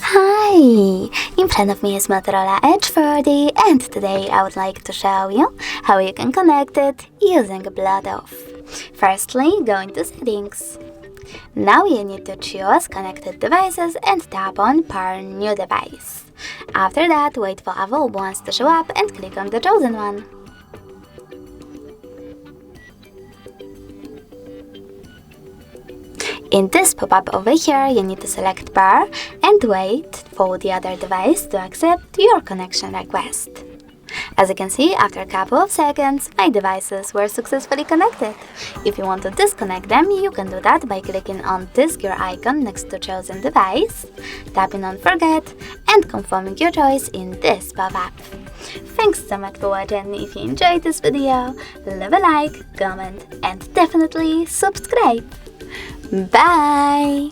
Hi! In front of me is Motorola Edge 30, and today I would like to show you how you can connect it using Bluetooth. Firstly, go into Settings. Now you need to choose Connected Devices and tap on Pair New Device. After that, wait for available ones to show up and click on the chosen one. In this pop-up over here, you need to select Pair and wait for the other device to accept your connection request. As you can see, after a couple of seconds, my devices were successfully connected. If you want to disconnect them, you can do that by clicking on this gear icon next to chosen device, tapping on Forget, and confirming your choice in this pop-up. Thanks so much for watching. If you enjoyed this video, leave a like, comment, and definitely subscribe. Bye!